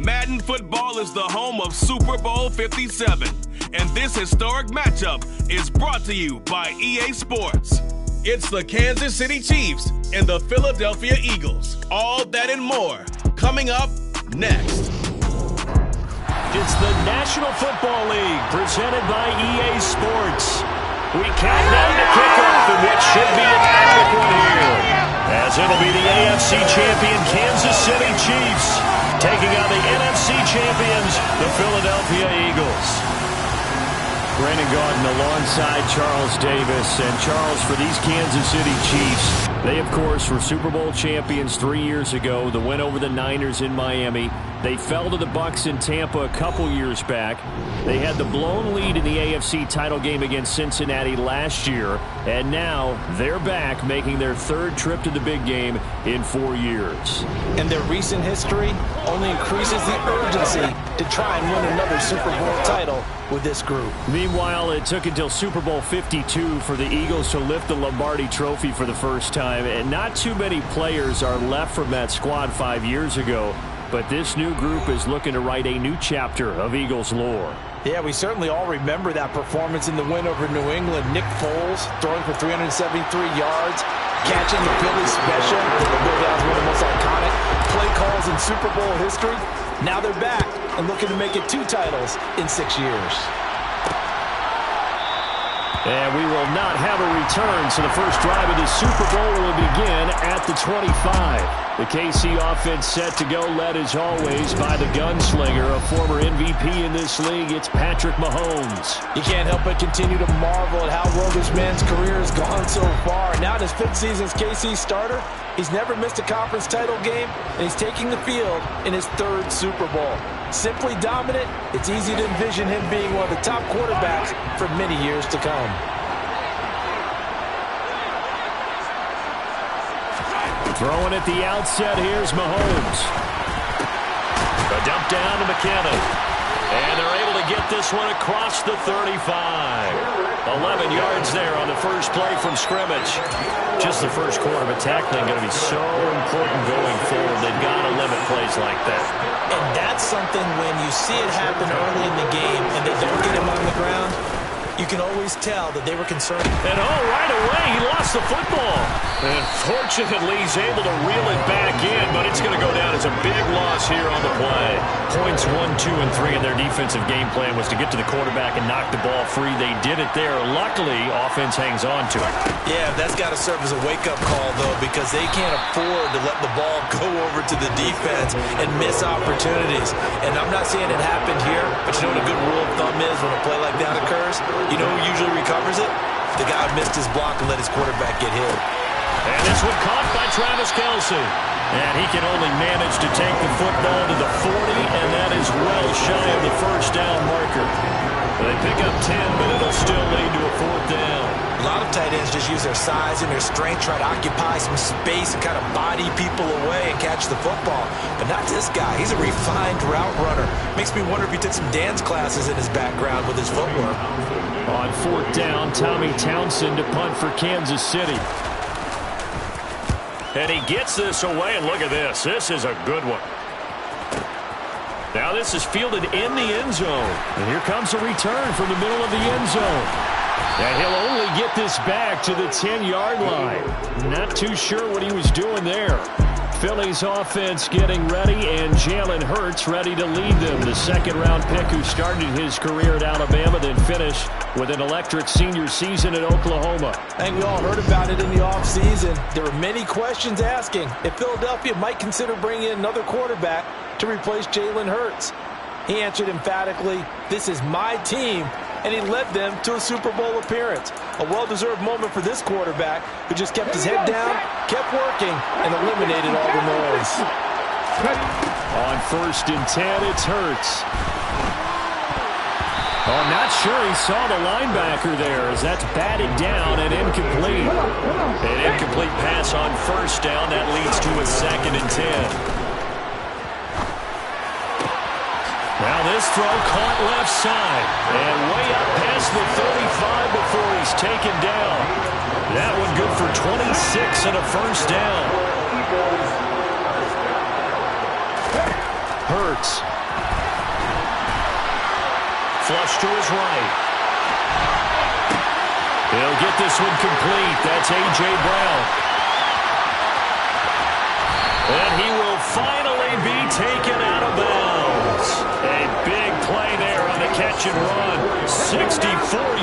Madden football is the home of Super Bowl 57, and this historic matchup is brought to you by EA Sports. It's the Kansas City Chiefs and the Philadelphia Eagles. All that and more coming up next. It's the National Football League presented by EA Sports. We count down to kickoff in what should be an epic one here, as it'll be the AFC champion Kansas City Chiefs taking on the NFC champions, the Philadelphia Eagles. Brandon Gaudin alongside Charles Davis. And Charles, for these Kansas City Chiefs, they, of course, were Super Bowl champions 3 years ago. The win over the Niners in Miami. They fell to the Bucs in Tampa a couple years back. They had the blown lead in the AFC title game against Cincinnati last year. And now they're back, making their third trip to the big game in 4 years. And their recent history only increases the urgency to try and win another Super Bowl title with this group. Meanwhile, it took until Super Bowl 52 for the Eagles to lift the Lombardi Trophy for the first time. And not too many players are left from that squad 5 years ago. But this new group is looking to write a new chapter of Eagles lore. Yeah, we certainly all remember that performance in the win over New England. Nick Foles throwing for 373 yards, catching the Philly special. That was one of the most iconic play calls in Super Bowl history. Now they're back and looking to make it 2 titles in 6 years. And we will not have a return, so the first drive of the Super Bowl will begin at the 25. The KC offense set to go, led as always by the gunslinger, a former MVP in this league. It's Patrick Mahomes. You can't help but continue to marvel at how well this man's career has gone so far. And now in his 5th season as KC starter, he's never missed a conference title game, and he's taking the field in his 3rd Super Bowl. Simply dominant, it's easy to envision him being one of the top quarterbacks for many years to come. Throwing at the outset, here's Mahomes. A dump down to McKinnon. And they're able to get this one across the 35. 11 yards there on the first play from scrimmage. Just the first quarter, but tackling going to be so important going forward. They've got to limit plays like that. And that's something when you see it happen early in the game and they don't get him on the ground, you can always tell that they were concerned. And right away, he lost the football. And fortunately, he's able to reel it back in, but it's going to go down as a big loss here on the play. Points 1, 2, and 3 in their defensive game plan was to get to the quarterback and knock the ball free. They did it there. Luckily, offense hangs on to it. Yeah, that's got to serve as a wake-up call, though, because they can't afford to let the ball go over to the defense and miss opportunities. And I'm not saying it happened here, but you know what a good rule of thumb is when a play like that occurs? You know who usually recovers it? The guy who missed his block and let his quarterback get hit. And this one caught by Travis Kelce. And he can only manage to take the football to the 40, and that is well shy of the first down marker. They pick up 10, but it'll still lead to a 4th down. A lot of tight ends just use their size and their strength, try to occupy some space and kind of body people away and catch the football. But not this guy. He's a refined route runner. Makes me wonder if he took some dance classes in his background with his footwork. On 4th down, Tommy Townsend to punt for Kansas City. And he gets this away, and look at this. This is a good one. Now this is fielded in the end zone. And here comes a return from the middle of the end zone. And he'll only get this back to the 10-yard line. Not too sure what he was doing there. Philly's offense getting ready, and Jalen Hurts ready to lead them. The 2nd-round pick who started his career at Alabama, then finished with an electric senior season at Oklahoma. I think we all heard about it in the offseason. There were many questions asking if Philadelphia might consider bringing in another quarterback to replace Jalen Hurts. He answered emphatically, "This is my team," and he led them to a Super Bowl appearance. A well-deserved moment for this quarterback who just kept his head down, kept working, and eliminated all the noise. On 1st and 10, it's Hurts. Oh, I'm not sure he saw the linebacker there as that's batted down and incomplete. An incomplete pass on 1st down. That leads to a 2nd and 10. Now this throw caught left side and way up past the 35 before he's taken down. That one good for 26 and a 1st down. Hurts Flush to his right. He'll get this one complete. That's A.J. Brown. And he will finally be taken out of bounds. A big play there on the catch and run. 64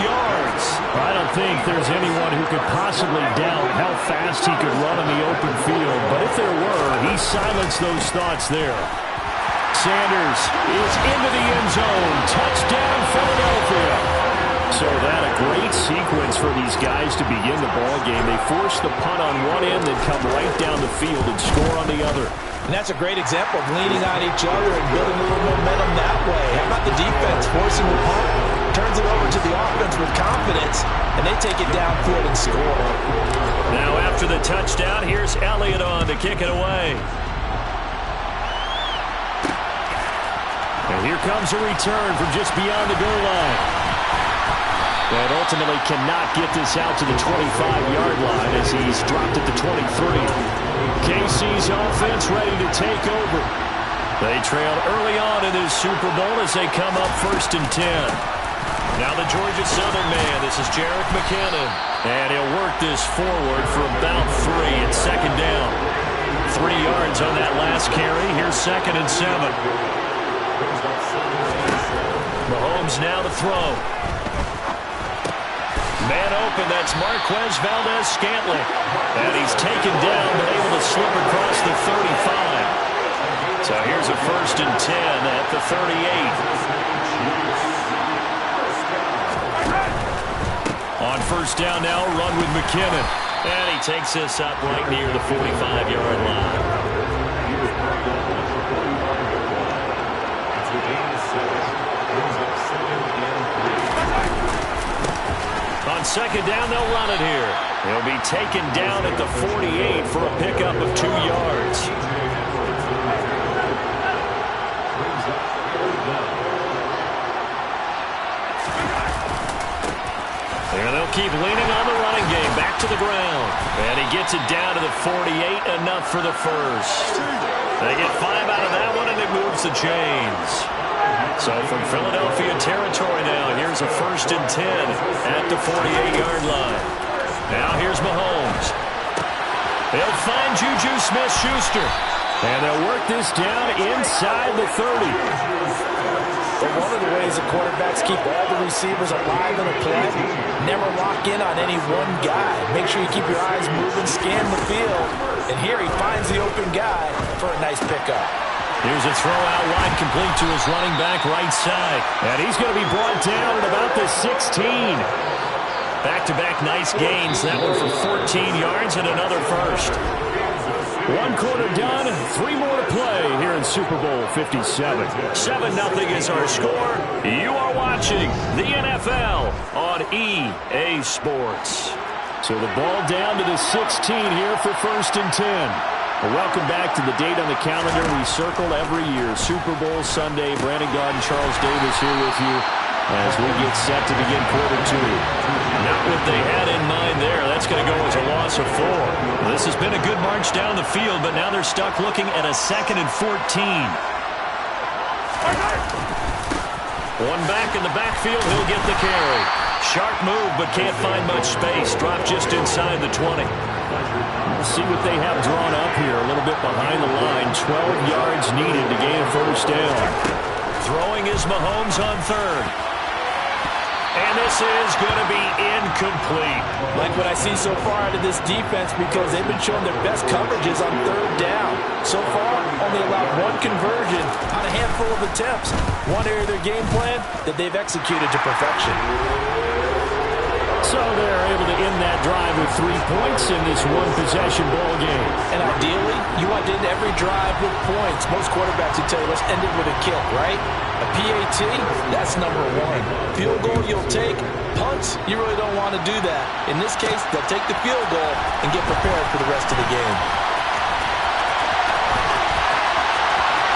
yards. I don't think there's anyone who could possibly doubt how fast he could run on the open field. But if there were, he silenced those thoughts there. Sanders is into the end zone. Touchdown, Philadelphia. So that a great sequence for these guys to begin the ball game. They force the punt on one end, then come right down the field and score on the other. And that's a great example of leaning on each other and building a little momentum that way. How about the defense forcing the punt? Turns it over to the offense with confidence, and they take it downfield and score. Now after the touchdown, here's Elliott on to kick it away. And here comes a return from just beyond the goal line. But ultimately cannot get this out to the 25-yard line as he's dropped at the 23. KC's offense ready to take over. They trailed early on in this Super Bowl as they come up 1st and 10. Now the Georgia Southern man, this is Jerick McKinnon. And he'll work this forward for about 3 at 2nd down. 3 yards on that last carry. Here's 2nd and 7. Mahomes now to throw. Man open, that's Marquez Valdez-Scantling. And he's taken down, but able to slip across the 35. So here's a 1st and 10 at the 38. On 1st down now, run with McKinnon. And he takes this up right near the 45-yard line. On 2nd down, they'll run it here. He'll be taken down at the 48 for a pickup of 2 yards. And they'll keep leaning on the running game. Back to the ground. And he gets it down to the 48, enough for the first. They get 5 out of that one, and it moves the chains. So from Philadelphia territory now, here's a 1st and 10 at the 48-yard line. Now here's Mahomes. They'll find Juju Smith-Schuster. And they'll work this down inside the 30. But one of the ways the quarterbacks keep all the receivers alive in a play, never lock in on any one guy. Make sure you keep your eyes moving, scan the field. And here he finds the open guy for a nice pickup. Here's a throw out wide, complete to his running back right side. And he's going to be brought down at about the 16. Back-to-back nice gains. That one for 14 yards and another first. 1 quarter done, 3 more to play here in Super Bowl 57. 7-0 is our score. You are watching the NFL on EA Sports. So the ball down to the 16 here for 1st and 10. Welcome back to the date on the calendar we circle every year. Super Bowl Sunday. Brandon Gaudin, Charles Davis here with you as we get set to begin quarter 2. Not what they had in mind there. That's going to go as a loss of 4. This has been a good march down the field, but now they're stuck looking at a 2nd and 14. One back in the backfield. He'll get the carry. Sharp move, but can't find much space. Dropped just inside the 20. Let's see what they have drawn up here. A little bit behind the line. 12 yards needed to gain a 1st down. Throwing is Mahomes on 3rd. And this is going to be incomplete. Like what I see so far out of this defense because they've been showing their best coverages on 3rd down. So far, only allowed 1 conversion on a handful of attempts. One area of their game plan that they've executed to perfection. So they're able to end that drive with 3 points in this 1-possession ball game. And ideally, you want to end every drive with points. Most quarterbacks would tell you, let's end it with a kick, right? A PAT, that's number 1. Field goal you'll take. Punts, you really don't want to do that. In this case, they'll take the field goal and get prepared for the rest of the game.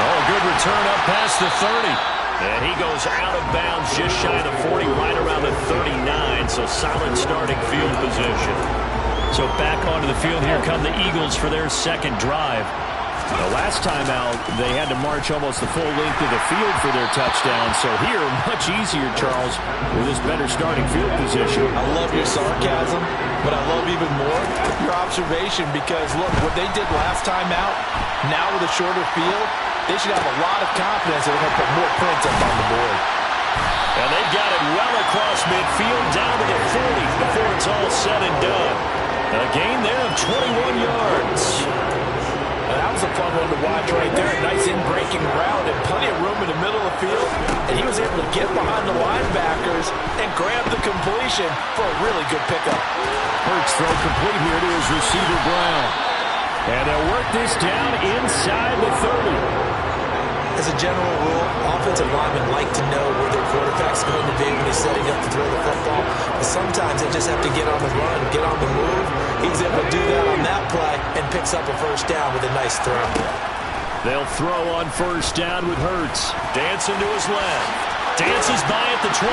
Oh, a good return up past the 30. And he goes out of bounds just shy of the 40, right around the 39. So solid starting field position. So back onto the field, here come the Eagles for their 2nd drive. The last time out, they had to march almost the full length of the field for their touchdown. So here, much easier, Charles, with this better starting field position. I love your sarcasm, but I love even more your observation because, look, what they did last time out, now with a shorter field, they should have a lot of confidence that they're going to put more points up on the board. And they've got it well across midfield, down to the 40 before it's all said and done. A gain there of 21 yards. That was a fun one to watch right there. A nice in-breaking route and plenty of room in the middle of the field. And he was able to get behind the linebackers and grab the completion for a really good pickup. Hurts throw complete here to his receiver, Brown. And they'll work this down inside the 30. As a general rule, offensive linemen like to know where their quarterback's going to be when he's setting up to throw the football. But sometimes they just have to get on the run, get on the move. He's able to do that on that play and picks up a first down with a nice throw. They'll throw on first down with Hurts. Dancing to his left. Dances by at the 20.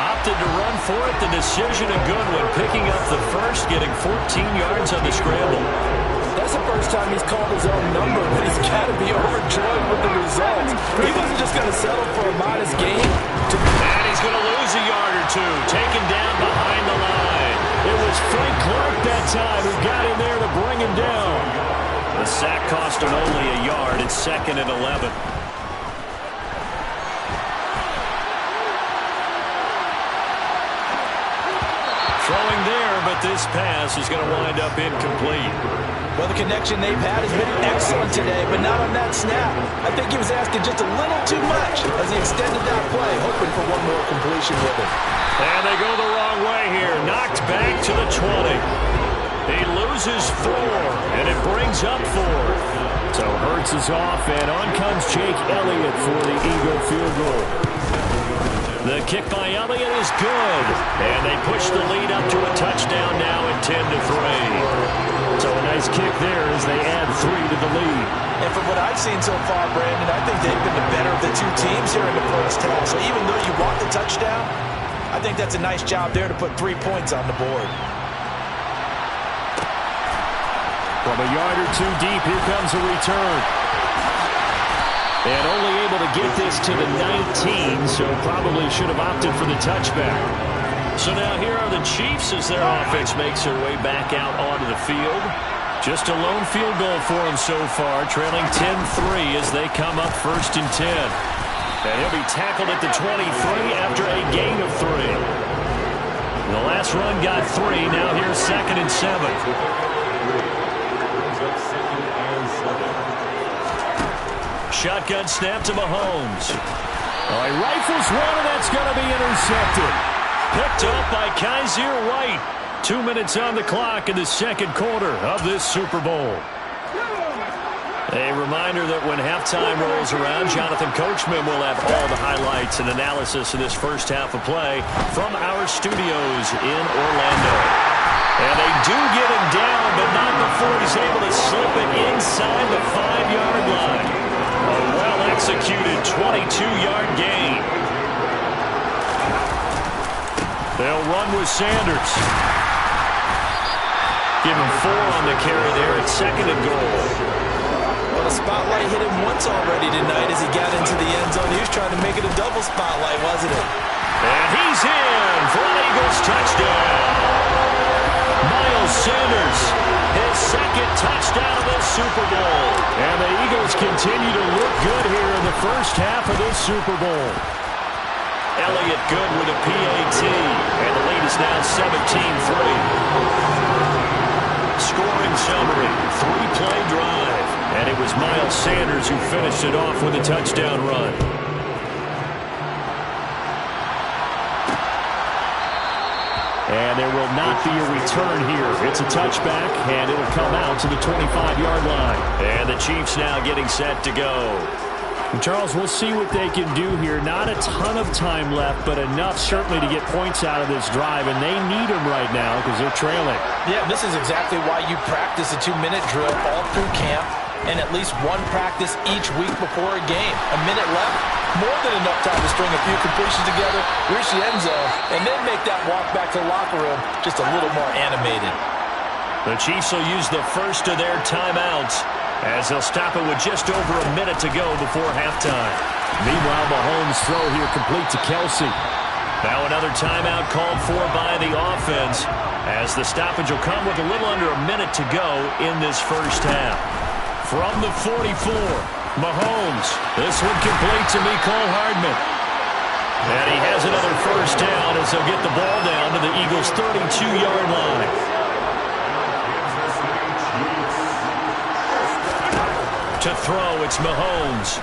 Opted to run for it. The decision a good one. Picking up the first, getting 14 yards on the scramble. That's the first time he's called his own number, but he's got to be overjoyed with the results. He wasn't just going to settle for a modest gain. And he's going to lose a yard or two. Taken down behind the line. It was Frank Clark that time who got in there to bring him down. The sack cost him only a yard. It's 2nd and 11. Throwing there, but this pass is going to wind up incomplete. Well, the connection they've had has been excellent today, but not on that snap. I think he was asking just a little too much as he extended that play, hoping for one more completion with it. And they go the wrong way here. Knocked back to the 20. He loses 4, and it brings up 4. So Hurts is off, and on comes Jake Elliott for the Eagle field goal. The kick by Elliott is good. And they push the lead up to a touchdown now at 10-3. So a nice kick there as they add 3 to the lead. And from what I've seen so far, Brandon, I think they've been the better of the two teams here in the first half. So even though you want the touchdown, I think that's a nice job there to put 3 points on the board. From a yard or 2 deep, here comes a return. And only able to get this to the 19, so probably should have opted for the touchback. So now here are the Chiefs as their offense makes their way back out onto the field. Just a lone field goal for them so far, trailing 10-3 as they come up 1st and 10. And he'll be tackled at the 23 after a gain of 3. The last run got 3, now here's 2nd and 7. Shotgun snap to Mahomes. He rifles one, and that's going to be intercepted. Picked up by Kaiser White. 2 minutes on the clock in the 2nd quarter of this Super Bowl. A reminder that when halftime rolls around, Jonathan Coachman will have all the highlights and analysis of this first half of play from our studios in Orlando. And they do get him down, but not before he's able to slip it inside the 5-yard line. A well-executed 22-yard gain. They'll run with Sanders. Give him 4 on the carry there at 2nd and goal. Well, the spotlight hit him once already tonight as he got into the end zone. He was trying to make it a double spotlight, wasn't it? And he's in for an Eagles touchdown. Miles Sanders, his 2nd touchdown of this Super Bowl. And the Eagles continue to look good here in the first half of this Super Bowl. Elliott good with a PAT. And the lead is now 17-3. Scoring summary, 3-play drive. And it was Miles Sanders who finished it off with a touchdown run. And there will not be a return here. It's a touchback, and it'll come out to the 25-yard line. And the Chiefs now getting set to go. Charles, we'll see what they can do here. Not a ton of time left, but enough certainly to get points out of this drive, and they need them right now because they're trailing. Yeah, this is exactly why you practice a 2-minute drill all through camp and at least one practice each week before a game. A minute left, more than enough time to string a few completions together, reach the end zone, and then make that walk back to the locker room just a little more animated. The Chiefs will use the first of their timeouts as they'll stop it with just over a minute to go before halftime. Meanwhile, Mahomes' throw here complete to Kelsey. Now another timeout called for by the offense as the stoppage will come with a little under a minute to go in this first half. From the 44, Mahomes. This one complete to Mecole Hardman. And he has another first down as they'll get the ball down to the Eagles' 32-yard line. To throw, it's Mahomes.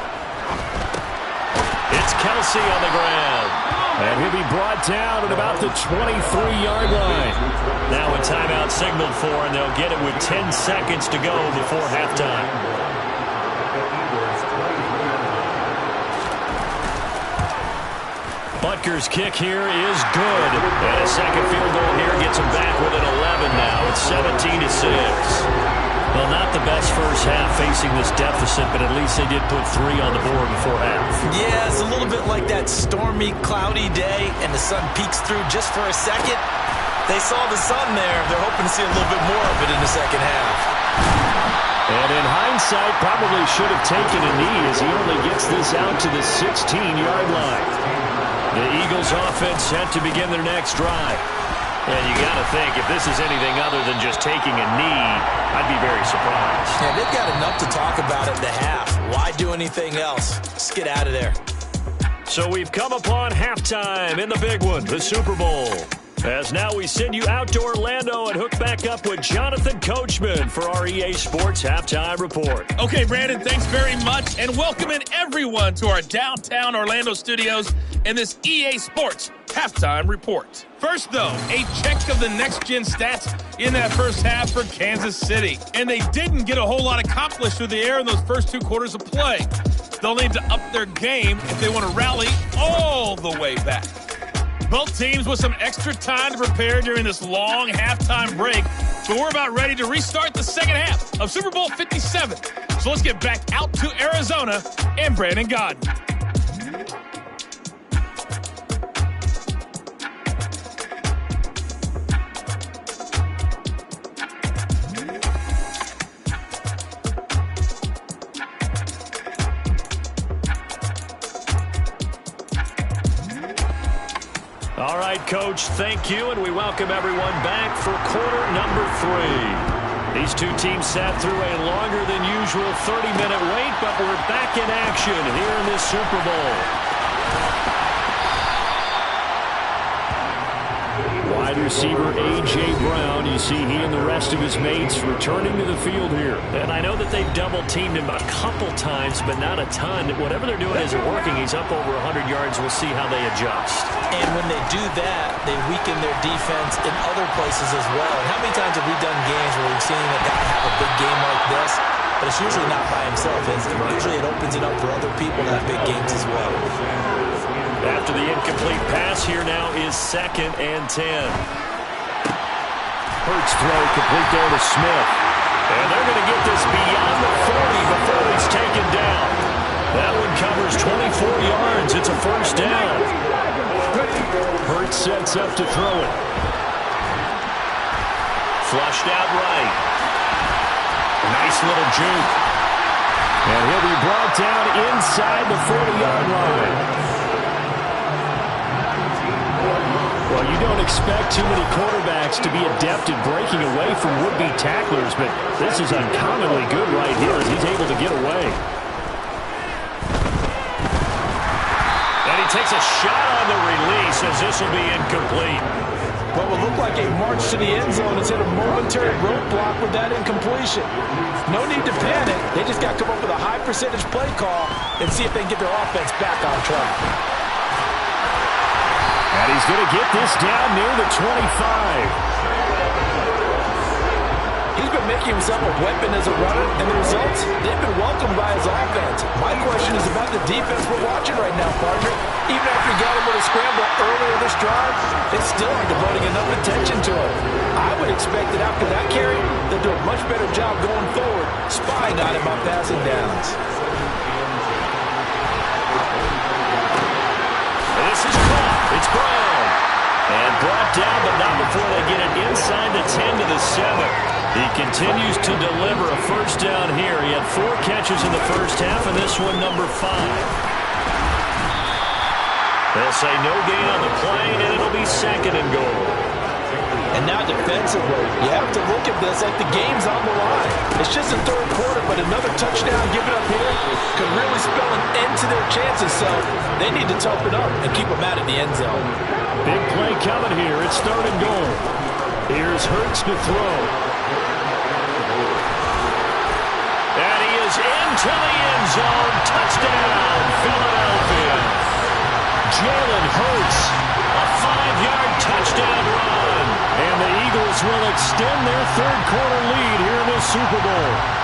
It's Kelsey on the ground. And he'll be brought down at about the 23-yard line. Now a timeout signaled for, and they'll get it with 10 seconds to go before halftime. Butker's kick here is good. And a second field goal here gets him back within 11 now. It's 17-6. Well, not the best first half facing this deficit, but at least they did put 3 on the board before half. Yeah, it's a little bit like that stormy, cloudy day, and the sun peeks through just for a second. They saw the sun there. They're hoping to see a little bit more of it in the second half. And in hindsight, probably should have taken a knee as he only gets this out to the 16-yard line. The Eagles offense set to begin their next drive. And you got to think, if this is anything other than just taking a knee, I'd be very surprised. Yeah, they've got enough to talk about at the half. Why do anything else? Just get out of there. So we've come upon halftime in the big one, the Super Bowl. As now we send you out to Orlando and hook back up with Jonathan Coachman for our EA Sports Halftime Report. Okay, Brandon, thanks very much, and welcome in everyone to our downtown Orlando studios and this EA Sports Halftime Report. First, though, a check of the next-gen stats in that first half for Kansas City. And they didn't get a whole lot accomplished through the air in those first 2 quarters of play. They'll need to up their game if they want to rally all the way back. Both teams with some extra time to prepare during this long halftime break, but we're about ready to restart the second half of Super Bowl 57. So let's get back out to Arizona and Brandon Godden. All right, Coach, thank you, and we welcome everyone back for quarter number 3. These two teams sat through a longer than usual 30-minute wait, but we're back in action here in this Super Bowl. Wide receiver A.J. Brown, you see he and the rest of his mates returning to the field here. And I know that they've double-teamed him a couple times, but not a ton. Whatever they're doing isn't working. He's up over 100 yards. We'll see how they adjust. And when they do that, they weaken their defense in other places as well. And how many times have we done games where we've seen a guy have a big game like this, but it's usually not by himself, is it? Usually it opens it up for other people to have big games as well. After the incomplete pass, here now is 2nd and 10. Hurts throw complete there to Smith. And they're going to get this beyond the 40 before he's taken down. That one covers 24 yards. It's a first down. Hurts sets up to throw it. Flushed out right. Nice little juke. And he'll be brought down inside the 40-yard line. Well, you don't expect too many quarterbacks to be adept at breaking away from would-be tacklers, but this is uncommonly good right here as he's able to get away. And he takes a shot on the release as this will be incomplete. What will look like a march to the end zone has hit a momentary roadblock with that incompletion. No need to panic. They just got to come up with a high-percentage play call and see if they can get their offense back on track. And he's going to get this down near the 25. He's been making himself a weapon as a runner, and the results, they've been welcomed by his offense. My question is about the defense we're watching right now, partner. Even after he got him with a scramble earlier this drive, they still aren't devoting enough attention to him. I would expect that after that carry, they'll do a much better job going forward, spying on him on passing downs. This is caught. It's Brown. And brought down, but not before they get it inside the 10 to the 7. He continues to deliver a first down here. He had 4 catches in the first half, and this one number 5. They'll say no gain on the play, and it'll be 2nd and goal. And now defensively, you have to look at this like the game's on the line. It's just the 3rd quarter, but another touchdown given up here could really spell an end to their chances, so they need to toughen up and keep them out of the end zone. Big play coming here. It's 3rd and goal. Here's Hurts to throw. And he is into the end zone. Touchdown, Philadelphia. Jalen Hurts, a 5-yard touchdown run. And the Eagles will extend their 3rd quarter lead here in the Super Bowl.